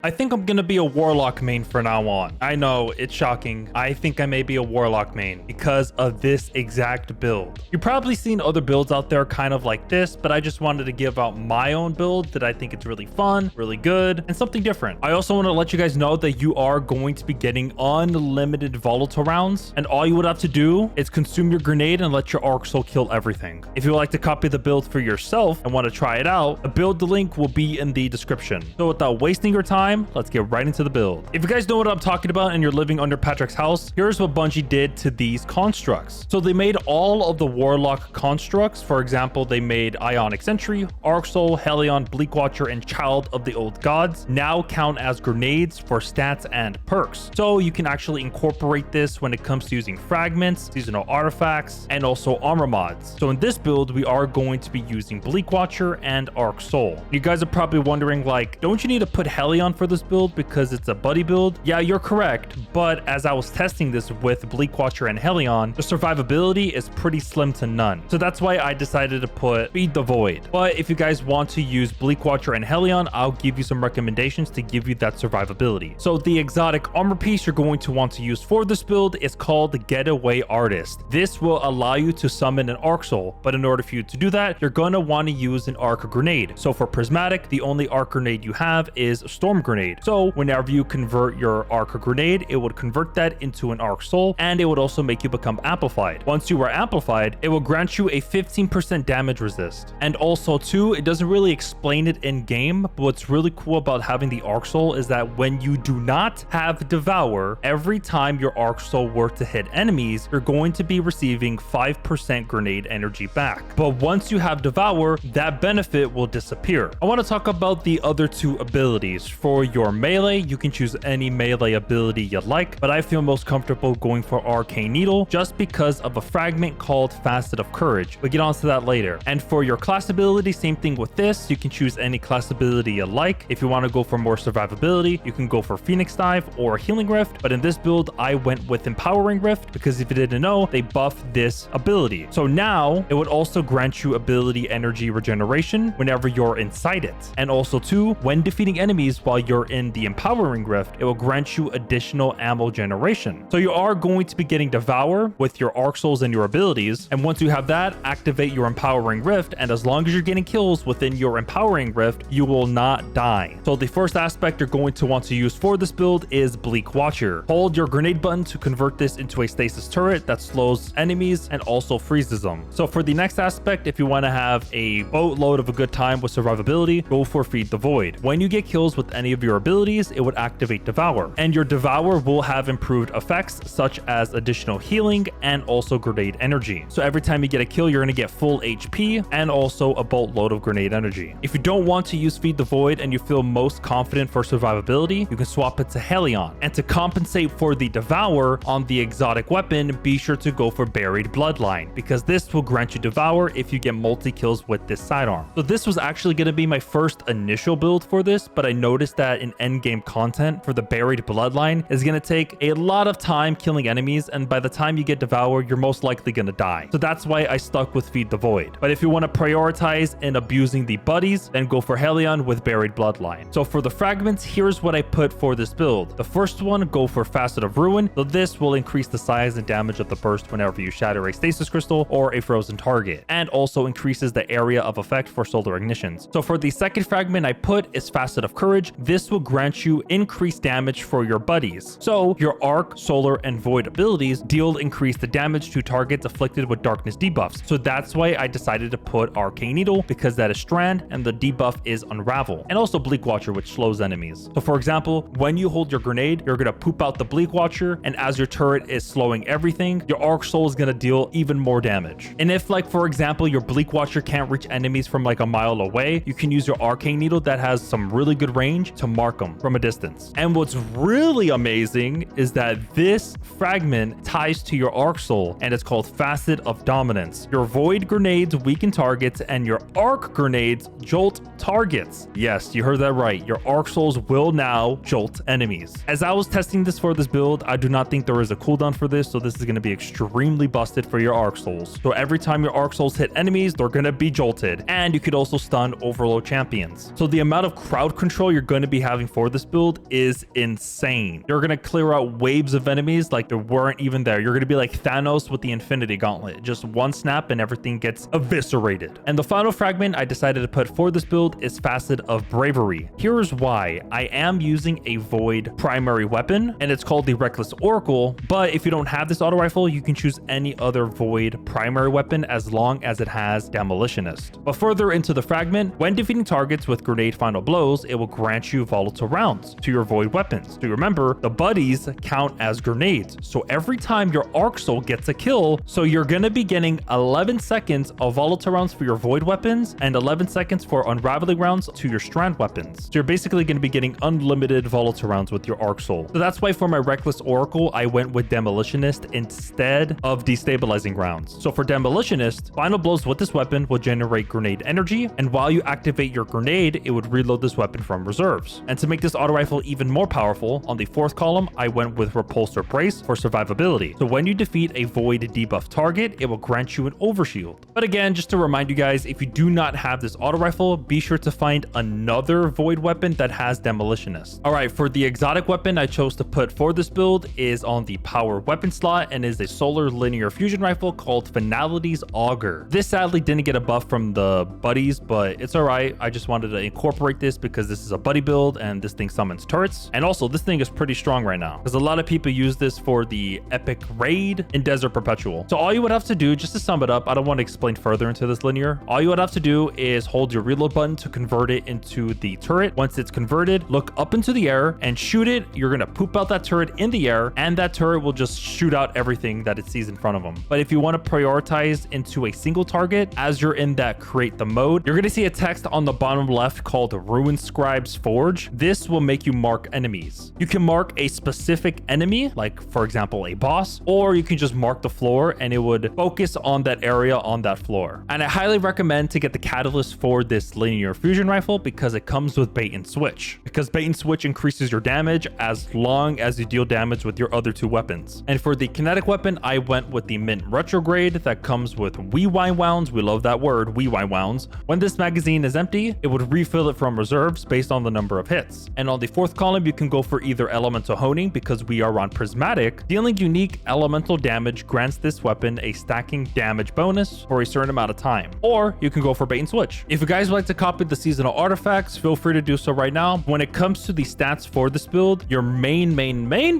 I think I'm gonna be a Warlock main from now on. I know, it's shocking. I think I may be a Warlock main because of this exact build. You've probably seen other builds out there kind of like this, but I just wanted to give out my own build that I think it's really fun, really good, and something different. I also want to let you guys know that you are going to be getting unlimited volatile rounds, and all you would have to do is consume your grenade and let your arc soul kill everything. If you would like to copy the build for yourself and want to try it out, the build link will be in the description. So without wasting your time, let's get right into the build. If you guys know what I'm talking about and you're living under Patrick's house, here's what Bungie did to these constructs. So they made all of the Warlock constructs. For example, they made Ionic Sentry, Arc Soul, Hellion, Bleak Watcher, and Child of the Old Gods now count as grenades for stats and perks. So you can actually incorporate this when it comes to using fragments, seasonal artifacts, and also armor mods. So in this build, we are going to be using Bleak Watcher and Arc Soul. You guys are probably wondering, like, don't you need to put Hellion for this build because it's a buddy build? Yeah, you're correct, but as I was testing this with Bleak Watcher and Hellion, the survivability is pretty slim to none. So that's why I decided to put Feed the Void. But if you guys want to use Bleak Watcher and Hellion, I'll give you some recommendations to give you that survivability. So the exotic armor piece you're going to want to use for this build is called the Getaway Artist. This will allow you to summon an Arc Soul, but in order for you to do that, you're going to want to use an Arc Grenade. So for Prismatic, the only Arc Grenade you have is Storm Grenade. So whenever you convert your Arc Grenade, it would convert that into an Arc Soul, and it would also make you become amplified. Once you are amplified, it will grant you a 15% damage resist. And also too, it doesn't really explain it in game, but what's really cool about having the Arc Soul is that when you do not have Devour, every time your Arc Soul were to hit enemies, you're going to be receiving 5% grenade energy back. But once you have Devour, that benefit will disappear. I want to talk about the other two abilities. For your melee, you can choose any melee ability you like, but I feel most comfortable going for Arcane Needle just because of a fragment called Facet of Courage. We'll get onto that later. And for your class ability, same thing with this. You can choose any class ability you like. If you want to go for more survivability, you can go for Phoenix Dive or Healing Rift, but in this build, I went with Empowering Rift because if you didn't know, they buffed this ability. So now it would also grant you ability energy regeneration whenever you're inside it. And also too, when defeating enemies while you're in the Empowering Rift, it will grant you additional ammo generation. So you are going to be getting Devour with your Arc Souls and your abilities. And once you have that, activate your Empowering Rift. And as long as you're getting kills within your Empowering Rift, you will not die. So the first aspect you're going to want to use for this build is Bleak Watcher. Hold your grenade button to convert this into a stasis turret that slows enemies and also freezes them. So for the next aspect, if you want to have a boatload of a good time with survivability, go for Feed the Void. When you get kills with any of your abilities, it would activate Devour, and your Devour will have improved effects such as additional healing and also grenade energy. So every time you get a kill, you're going to get full HP and also a boatload of grenade energy. If you don't want to use Feed the Void and you feel most confident for survivability, you can swap it to Hellion. And to compensate for the Devour on the exotic weapon, be sure to go for Buried Bloodline because this will grant you Devour if you get multi kills with this sidearm. So this was actually going to be my first initial build for this, but I noticed that in endgame content for the Buried Bloodline is going to take a lot of time killing enemies, and by the time you get Devour, you're most likely going to die. So that's why I stuck with Feed the Void. But if you want to prioritize in abusing the buddies, then go for Hellion with Buried Bloodline. So for the fragments, here's what I put for this build. The first one, go for Facet of Ruin. So this will increase the size and damage of the burst whenever you shatter a stasis crystal or a frozen target, and also increases the area of effect for solar ignitions. So for the second fragment I put is Facet of Courage. This will grant you increased damage for your buddies. So your Arc, Solar, and Void abilities deal increased damage to targets afflicted with darkness debuffs. So that's why I decided to put Arcane Needle, because that is Strand and the debuff is Unravel, and also Bleak Watcher, which slows enemies. So for example, when you hold your grenade, you're gonna poop out the Bleak Watcher, and as your turret is slowing everything, your Arc Soul is gonna deal even more damage. And if, like, for example, your Bleak Watcher can't reach enemies from like a mile away, you can use your Arcane Needle that has some really good range to mark them from a distance. And what's really amazing is that this fragment ties to your Arc Soul, and it's called Facet of Dominance. Your Void grenades weaken targets, and your Arc grenades jolt targets. Yes, you heard that right. Your Arc Souls will now jolt enemies. As I was testing this for this build, I do not think there is a cooldown for this, so this is going to be extremely busted for your Arc Souls. So every time your Arc Souls hit enemies, they're going to be jolted, and you could also stun Overload champions. So the amount of crowd control you're going to be having for this build is insane. You're going to clear out waves of enemies like there weren't even there. You're going to be like Thanos with the Infinity Gauntlet. Just one snap and everything gets eviscerated. And the final fragment I decided to put for this build is Facet of Bravery. Here's why. I am using a Void primary weapon, and it's called the Reckless Oracle, but if you don't have this auto rifle, you can choose any other Void primary weapon as long as it has Demolitionist. But further into the fragment, when defeating targets with grenade final blows, it will grant you volatile rounds to your Void weapons. So remember, the buddies count as grenades. So every time your Arc Soul gets a kill, so you're going to be getting 11 seconds of volatile rounds for your Void weapons and 11 seconds for unraveling rounds to your Strand weapons. So you're basically going to be getting unlimited volatile rounds with your Arc Soul. So that's why for my Reckless Oracle, I went with Demolitionist instead of destabilizing rounds. So for Demolitionist, final blows with this weapon will generate grenade energy, and while you activate your grenade, it would reload this weapon from reserves. And to make this auto rifle even more powerful, on the fourth column, I went with Repulsor Brace for survivability. So when you defeat a Void debuff target, it will grant you an overshield. But again, just to remind you guys, if you do not have this auto rifle, be sure to find another Void weapon that has Demolitionist. All right, for the exotic weapon I chose to put for this build is on the power weapon slot and is a solar linear fusion rifle called Finality's Augur. This sadly didn't get a buff from the buddies, but it's all right. I just wanted to incorporate this because this is a buddy build and this thing summons turrets. And also this thing is pretty strong right now because a lot of people use this for the epic raid in Desert Perpetual. So all you would have to do, just to sum it up, I don't want to explain further into this linear. All you would have to do is hold your reload button to convert it into the turret. Once it's converted, look up into the air and shoot it. You're going to poop out that turret in the air, and that turret will just shoot out everything that it sees in front of them. But if you want to prioritize into a single target, as you're in that create the mode, you're going to see a text on the bottom left called Ruin Scribe's Forge. This will make you mark enemies. You can mark a specific enemy, like for example, a boss, or you can just mark the floor and it would focus on that area on that floor. And I highly recommend to get the catalyst for this linear fusion rifle because it comes with bait and switch. Because bait and switch increases your damage as long as you deal damage with your other two weapons. And for the kinetic weapon, I went with the Mint Retrograde that comes with Rewind Wounds. We love that word, Rewind Wounds. When this magazine is empty, it would refill it from reserves based on the number of hits. And on the fourth column, you can go for either Elemental Honing because we are on Prismatic. Dealing unique elemental damage grants this weapon a stacking damage bonus for a certain amount of time. Or you can go for bait and switch. If you guys would like to copy the seasonal artifacts, feel free to do so right now. When it comes to the stats for this build, your main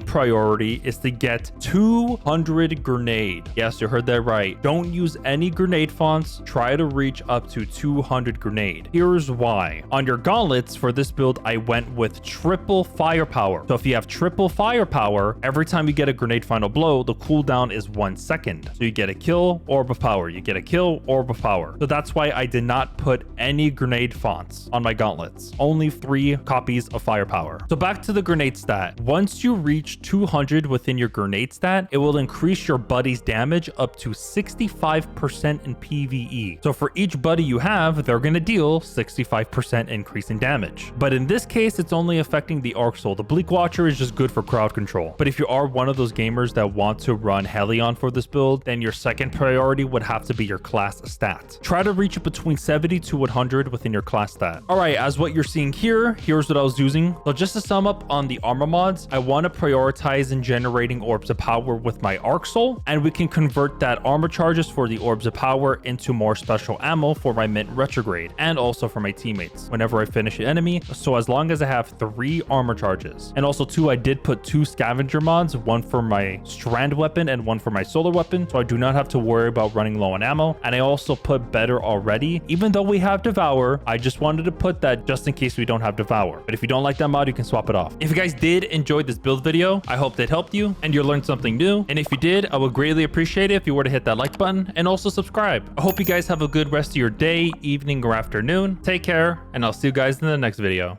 priority is to get 200 grenade. Yes, you heard that right. Don't use any grenade fonts. Try to reach up to 200 grenade. Here's why. On your gauntlets for this build, I went with triple firepower. So if you have triple firepower, every time you get a grenade final blow, the cooldown is 1 second. So you get a kill, orb of power. You get a kill, orb of power. So that's why I did not put any grenade fonts on my gauntlets. Only 3 copies of firepower. So back to the grenade stat. Once you reach 200 within your grenade stat, it will increase your buddy's damage up to 65% in PvE. So for each buddy you have, they're going to deal 65% increase in damage. But in this case, it's only affecting the Arc Soul. The Bleak Watcher is just good for crowd control. But if you are one of those gamers that want to run Helion for this build, then your second priority would have to be your class stat. Try to reach it between 70 to 100 within your class stat. All right, as what you're seeing here, here's what I was using. So just to sum up on the armor mods, I want to prioritize in generating orbs of power with my Arc Soul, and we can convert that armor charges for the orbs of power into more special ammo for my Mint Retrograde and also for my teammates whenever I finish an enemy. So as long as I have 3 armor charges, and also 2, I did put 2 scavenger mods, one for my Strand weapon and one for my solar weapon, so I do not have to worry about running low on ammo. And I also put Better Already. Even though we have Devour, I just wanted to put that just in case we don't have Devour. But if you don't like that mod, you can swap it off. If you guys did enjoy this build video, I hope that helped you and you learned something new. And if you did, I would greatly appreciate it if you were to hit that like button and also subscribe. I hope you guys have a good rest of your day, evening, or afternoon. Take care, and I'll see you guys in the next video.